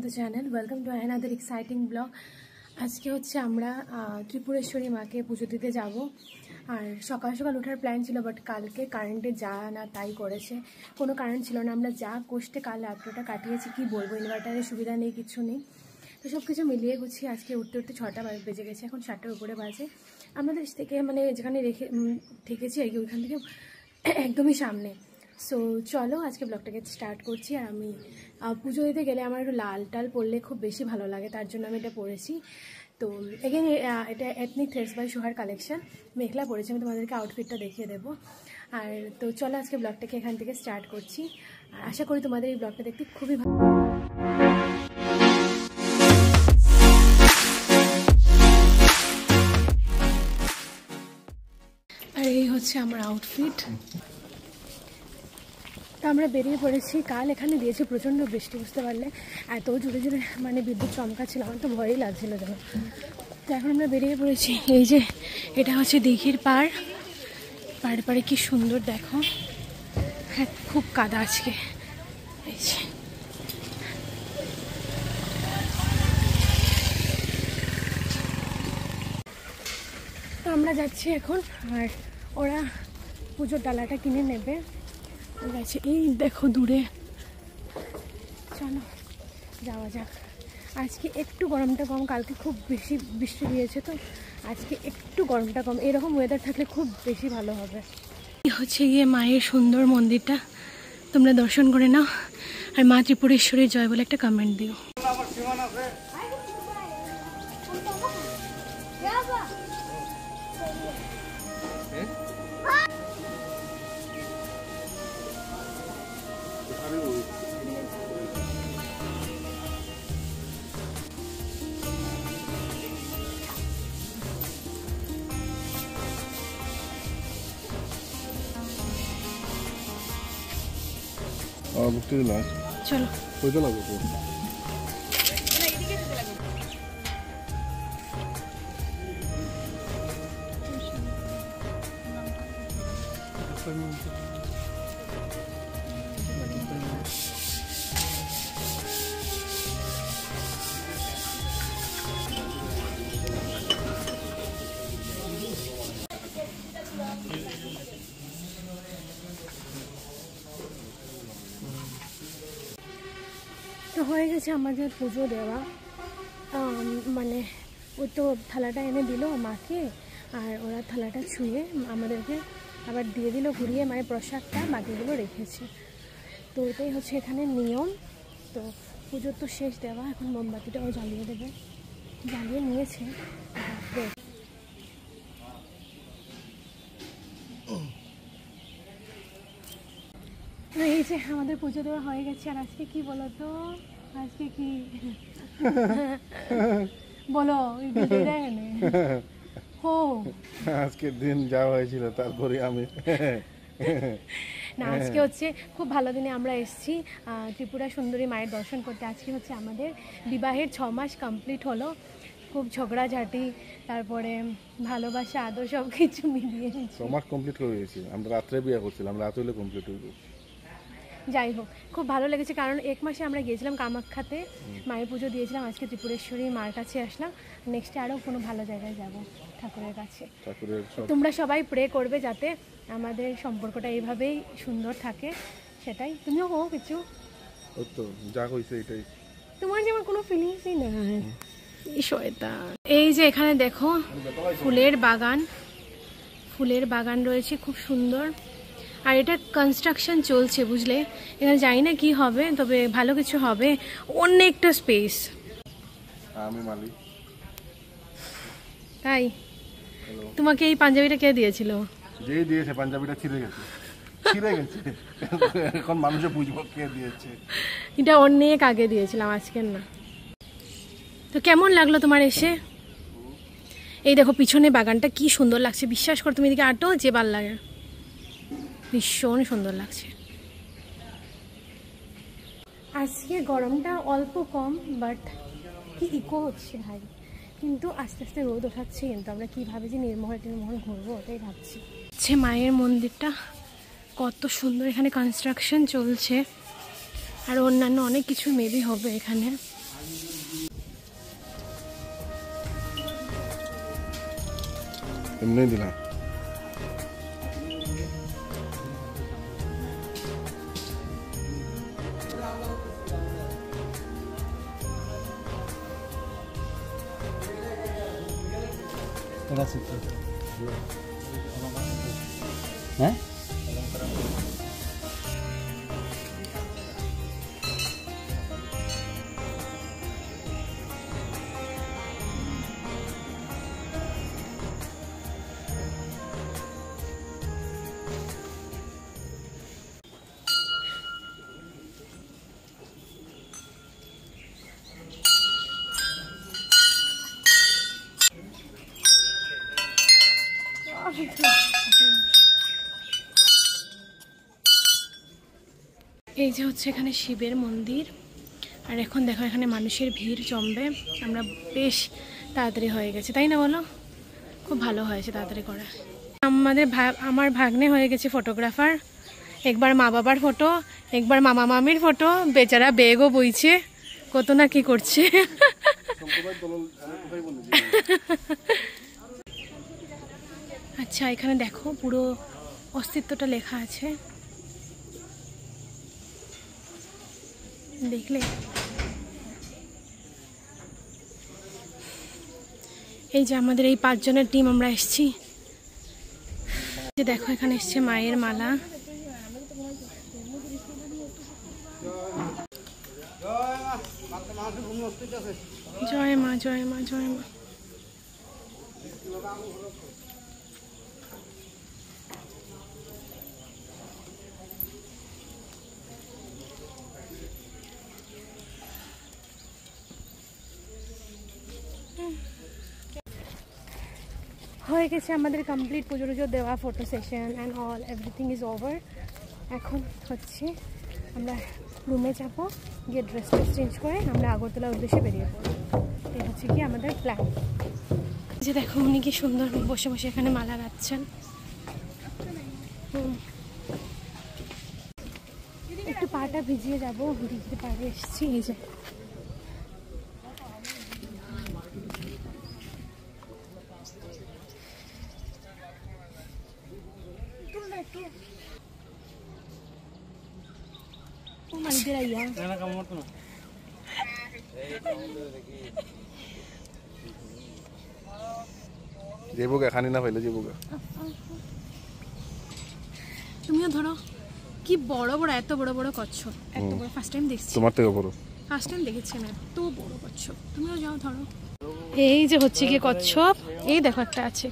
The channel. Welcome to another exciting blog. আজকে হচ্ছে আমরা ত্রিপুরেশ্বরী মাকে পুজো দিতে যাব। আর সকাল সকাল ওঠার প্ল্যান ছিল, বাট কালকে কারেন্টে যা না তাই করেছে, কোনো কারেন্ট ছিল না। আমরা যা কষ্টে কাল রাত্রটা কাটিয়েছি কি বলবো, ইনভার্টারের সুবিধা নেই, কিছু নেই। তো সব কিছু মিলিয়ে গুছিয়ে আজকে উঠতে উঠতে 6টা বেজে গেছে, এখন 7টার উপরে বাজে। আমাদের থেকে মানে যেখানে ঠেকেছি আর কি, ওইখান থেকে একদমই সামনে। সো চলো আজকে ব্লগটাকে স্টার্ট করছি। আর আমি পুজো দিতে গেলে আমার একটু লাল টাল পরলে খুব বেশি ভালো লাগে, তার জন্য আমি এটা পরেছি। তো এগেন এটা এথনিক থ্রেডস বাই সোহার কালেকশন, মেখলা পরেছি। আমি তোমাদেরকে আউটফিটটা দেখিয়ে দেবো। আর তো চলো আজকে ব্লগটাকে এখান থেকে স্টার্ট করছি। আর আশা করি তোমাদের এই ব্লগটা দেখতে খুবই ভালো। আর এই হচ্ছে আমার আউটফিট। তো আমরা বেরিয়ে পড়েছি। কাল এখানে দিয়েছে প্রচণ্ড বৃষ্টি, বুঝতে পারলে এত জোরে জোরে মানে বিদ্যুৎ চমকাচ্ছিল, আমার তো ভয়ই লাগছিল যেন। তো এখন আমরা বেরিয়ে পড়েছি। এই যে এটা হচ্ছে দিঘির পাড়, পাড়ে পাড়ে কি সুন্দর দেখো। হ্যাঁ, খুব কাদা আজকে। এই যে তো আমরা যাচ্ছি এখন। আর ওরা পুজোর ডালাটা কিনে নেবে গেছে, এই দেখো দূরে। চলো যাওয়া যাক। আজকে একটু গরমটা কম, কালকে খুব বেশি বৃষ্টি দিয়েছে, তো আজকে একটু গরমটা কম। এরকম ওয়েদার থাকলে খুব বেশি ভালো হবে। হচ্ছে গিয়ে মায়ের সুন্দর মন্দিরটা, তোমরা দর্শন করে নাও। আর মা ত্রিপুরেশ্বরীর জয় বলে একটা কমেন্ট দিও। চলো কোথায় লাগবে তো? তো হয়ে গেছে আমাদের পুজো দেওয়া। মানে ওই তো থালাটা এনে দিল মাকে, আর ওরা থালাটা ছুঁয়ে আমাদেরকে আবার দিয়ে দিল ঘুরিয়ে, মানে প্রসাদটা বাকিগুলো রেখেছে। তো এটাই হচ্ছে এখানে নিয়ম। তো পুজোর তো শেষ দেওয়া, এখন মোমবাতিটাও জ্বালিয়ে দেবে, জ্বালিয়ে নিয়েছে। এই যে আমাদের পুজো দেওয়া হয়ে গেছে। আর আজকে কি বলো তো, আজকে কি বলো, আজকের দিন যা হয়েছিল তারপরে আমি না, আজকে হচ্ছে খুব ভালো দিনে আমরা এসেছি ত্রিপুরা সুন্দরী মায়ের দর্শন করতে। আজকে হচ্ছে আমাদের বিবাহের 6 মাস কমপ্লিট হলো। খুব ঝগড়াঝাটি, তারপরে ভালোবাসা, আদর সব কিছু মিলিয়ে 6 মাস কমপ্লিট হয়ে গেছে। আমরা রাত্রে বিয়ে করছিলাম, রাতে হলে কমপ্লিট হয়ে গেছে। যাই হোক, খুব ভালো লেগেছে, কারণ 1 মাসে আমরা গিয়েছিলাম কামাখ্যাতে, মায়ের পুজো দিয়েছিলাম। আজকে ত্রিপুরেশ্বরী মার কাছে আসলাম। নেক্সটে আরও কোনো ভালো জায়গায় যাব ঠাকুরের কাছে। তোমরা সবাই প্রে করবে যাতে আমাদের সম্পর্কটা এইভাবেই সুন্দর থাকে, সেটাই। তুমিও হো কিছু, তো যা হয়েছে এটাই। তোমার যেমন কোনো ফিলিংসই না। এই যে এখানে দেখো ফুলের বাগান, ফুলের বাগান রয়েছে খুব সুন্দর। আর এটা কনস্ট্রাকশন চলছে, বুঝলে। এখানে জানি না কি হবে, তবে ভালো কিছু হবে। অনেকটা স্পেস। আমি মালিক। তাই তোমাকে এই পাঞ্জাবিটা কে দিয়েছিল? যে দিয়েছে পাঞ্জাবিটা ছিঁড়ে গেছে, ছিঁড়ে গেছে। এখন মানুষে বুঝবো কে দিয়েছে। এটা অনেক আগে দিয়েছিলাম, আজকের না। তো কেমন লাগলো তোমার এসে? এই দেখো পিছনে বাগানটা কি সুন্দর লাগছে, বিশ্বাস করো। তুমি এদিকে আটো, যে ভাল লাগে, ভীষণ সুন্দর লাগছে। আজকে গরমটা অল্প কম, বাট কি ইকো হচ্ছে ভাই। কিন্তু আস্তে আস্তে রোদ ওঠাচ্ছে, কিন্তু আমরা কীভাবে যে নির্মল ঘুরবো ওটাই ভাবছি। মায়ের মন্দিরটা কত সুন্দর, এখানে কনস্ট্রাকশন চলছে। আর অন্যান্য অনেক কিছু মেবি হবে এখানে। এমনি দিলাম। হ্যাঁ এই যে হচ্ছে এখানে শিবের মন্দির। আর এখন দেখো এখানে মানুষের ভিড় জমবে। আমরা বেশ তাড়াতাড়ি হয়ে গেছে, তাই না বলো? খুব ভালো হয়েছে তাড়াতাড়ি করা। আমার ভাগ্নে হয়ে গেছে ফটোগ্রাফার। একবার মা বাবার ফটো, একবার মামা মামির ফটো। বেচারা বেগও বইছে, কত না কি করছে। আচ্ছা এখানে দেখো পুরো অস্তিত্বটা লেখা আছে, দেখলে? এই যে আমাদের এই 5 জনের টিম আমরা এসেছি। যে দেখো এখানে এসছে মায়ের মালা। জয় মা জয় মা জয় মা। হয়ে গেছে আমাদের কমপ্লিট পুজো টুজো দেওয়া, photo session and all everything is over. এখন হচ্ছে আমরা রুমে যাবো, গিয়ে ড্রেস চেঞ্জ করে আমরা আগরতলার উদ্দেশ্যে বেরিয়ে পড়বো। এই হচ্ছে কি আমাদের প্ল্যান। যে দেখো উনি কি সুন্দর বসে বসে এখানে মালা গাচ্ছেন। একটু পাটা ভিজিয়ে যাবো, দিদির পাড়ে এসেছি। এই যে যাবগা খানি না পাইলে যাবগা। তুমিও ধরো, কি বড় বড়, এত বড় বড় কচ্ছপ, এত বড় ফার্স্ট টাইম দেখছি। তোমার থেকে বড় ফার্স্ট টাইম দেখেছি না এত বড় কচ্ছপ। তুমিও যাও ধরো। এই যে হচ্ছে কি কচ্ছপ, এই দেখো একটা আছে।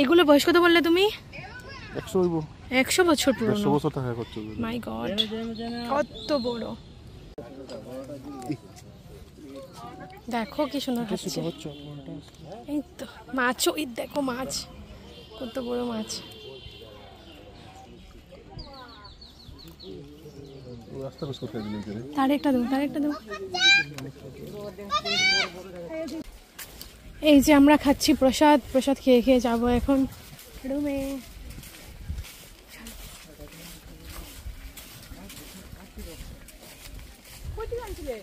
এগুলো বয়স কত বললে তুমি? 100 বছর পুরনো। 100 বছর থাকা কচ্ছপ। মাই গড, কত বড়। দেখো কি সুন্দর হচ্ছে। এই তো মাছ, ওই দেখো মাছ, কত বড় মাছ। তারেকটা দাও, তারেকটা দাও। এই যে আমরা খাচ্ছি প্রসাদ, প্রসাদ খেয়ে খেয়ে যাবো এখন রুমে। কোথায় যাচ্ছিলে?